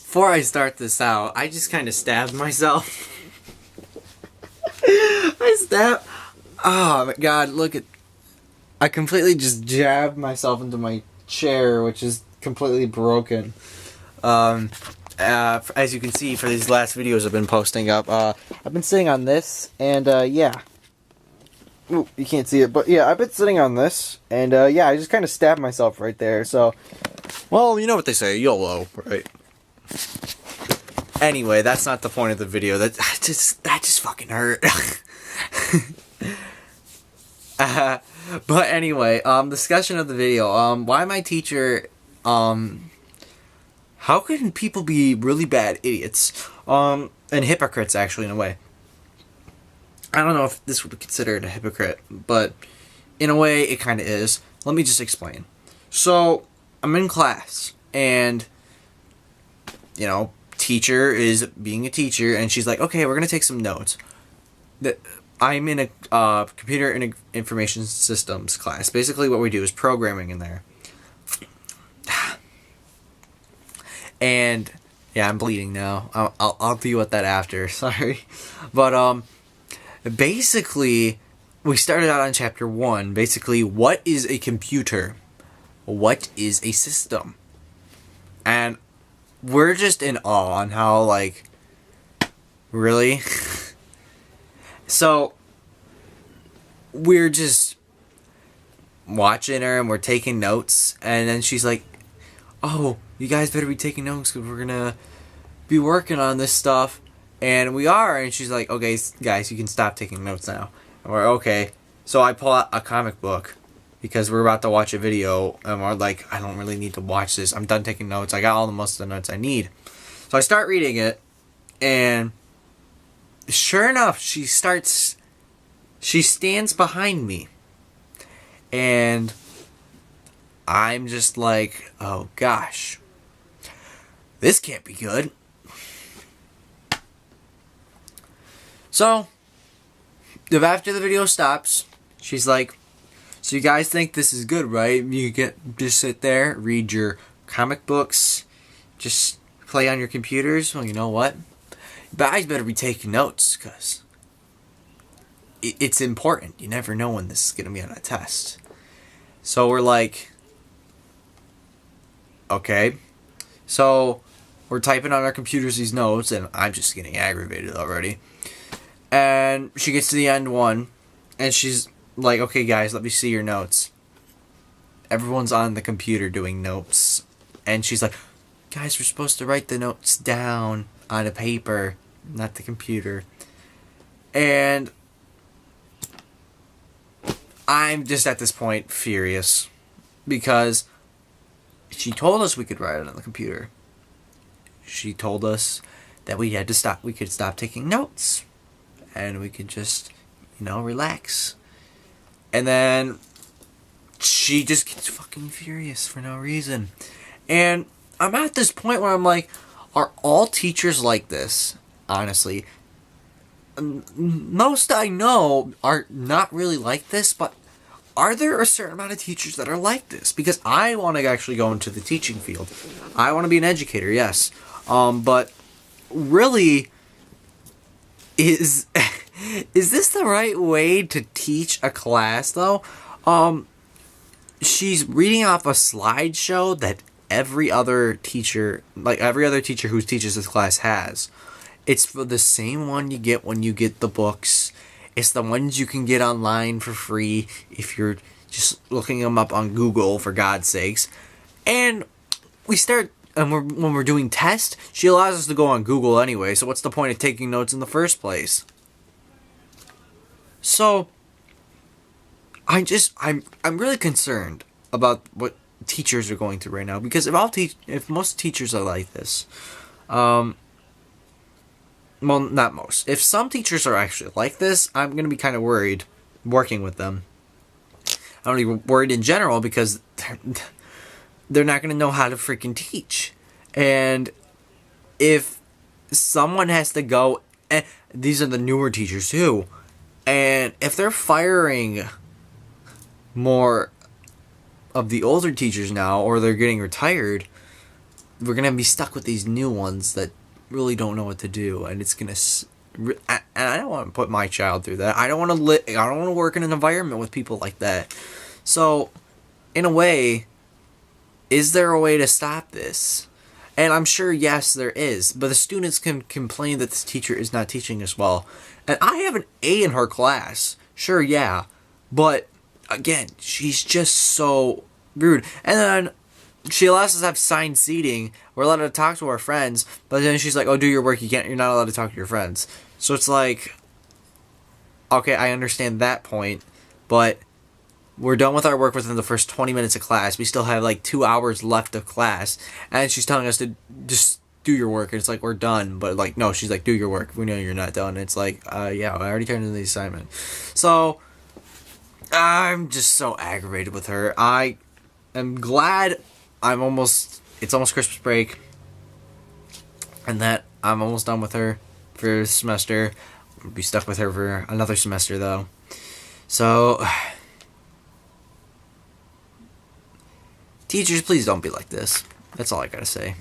before I start this out, I just kind of stabbed myself. Oh my god, look at... I completely just jabbed myself into my chair, which is completely broken. As you can see, for these last videos I've been posting up, I've been sitting on this, and yeah. Ooh, you can't see it, but yeah, I've been sitting on this, and yeah, I just kind of stabbed myself right there, so... Well, you know what they say, YOLO, right? Anyway, that's not the point of the video. That just fucking hurt. But anyway, discussion of the video. Why my teacher, how can people be really bad idiots? And hypocrites, actually, in a way. I don't know if this would be considered a hypocrite, but in a way, it kind of is. Let me just explain. So, I'm in class, and, you know, teacher is being a teacher, and she's like, okay, we're going to take some notes. I'm in a computer information systems class. Basically, what we do is programming in there. And, yeah, I'm bleeding now. I'll deal with that after, sorry. But, basically, we started out on chapter 1. Basically, what is a computer? What is a system? And we're just in awe on how, like, really? So, we're just watching her and we're taking notes. And then she's like, oh, you guys better be taking notes because we're going to be working on this stuff. And we are, and she's like, okay, guys, you can stop taking notes now. And we're, okay. So I pull out a comic book, because we're about to watch a video, and we're like, I don't really need to watch this. I'm done taking notes. I got most of the notes I need. So I start reading it, and sure enough, she stands behind me. And I'm just like, oh gosh, this can't be good. So, if after the video stops, she's like, so you guys think this is good, right? You just sit there, read your comic books, just play on your computers. Well, you know what? You guys better be taking notes, because it's important. You never know when this is going to be on a test. So we're like, okay. So, we're typing on our computers these notes, and I'm just getting aggravated already. And she gets to the end one, and she's like, okay, guys, let me see your notes. Everyone's on the computer doing notes. And she's like, guys, we're supposed to write the notes down on a paper, not the computer. And I'm just at this point furious, because she told us we could write it on the computer. She told us that we could stop taking notes. And we could just, you know, relax. And then she just gets fucking furious for no reason. And I'm at this point where I'm like, are all teachers like this? Honestly. Most I know are not really like this, but are there a certain amount of teachers that are like this? Because I want to actually go into the teaching field. I want to be an educator, yes. But really, is this the right way to teach a class, though? She's reading off a slideshow that every other teacher who teaches this class has. It's for the same one you get when you get the books. It's the ones you can get online for free if you're just looking them up on Google, for God's sakes. And when we're doing tests, she allows us to go on Google anyway, so what's the point of taking notes in the first place? So, I'm really concerned about what teachers are going through right now, because if most teachers are like this, well, not most. If some teachers are actually like this, I'm going to be kind of worried working with them. I'm not even worried in general, because they're not going to know how to freaking teach. And if someone has to go, and these are the newer teachers too, and if they're firing more of the older teachers now, or they're getting retired, we're gonna be stuck with these new ones that really don't know what to do, and it's gonna. And I don't want to put my child through that. I don't want to I don't want to work in an environment with people like that. So, in a way, is there a way to stop this? And I'm sure, yes, there is. But the students can complain that this teacher is not teaching us well. And I have an A in her class. Sure, yeah. But, again, she's just so rude. And then she allows us to have assigned seating. We're allowed to talk to our friends. But then she's like, oh, do your work. You're not allowed to talk to your friends. So it's like, okay, I understand that point. But we're done with our work within the first 20 minutes of class. We still have like 2 hours left of class. And she's telling us to just do your work. And it's like, we're done. But like, no, she's like, do your work. We know you're not done. And it's like, yeah, I already turned in the assignment. So, I'm just so aggravated with her. I am glad it's almost Christmas break. And that I'm almost done with her for this semester. I'll be stuck with her for another semester though. So, teachers, please don't be like this. That's all I gotta say.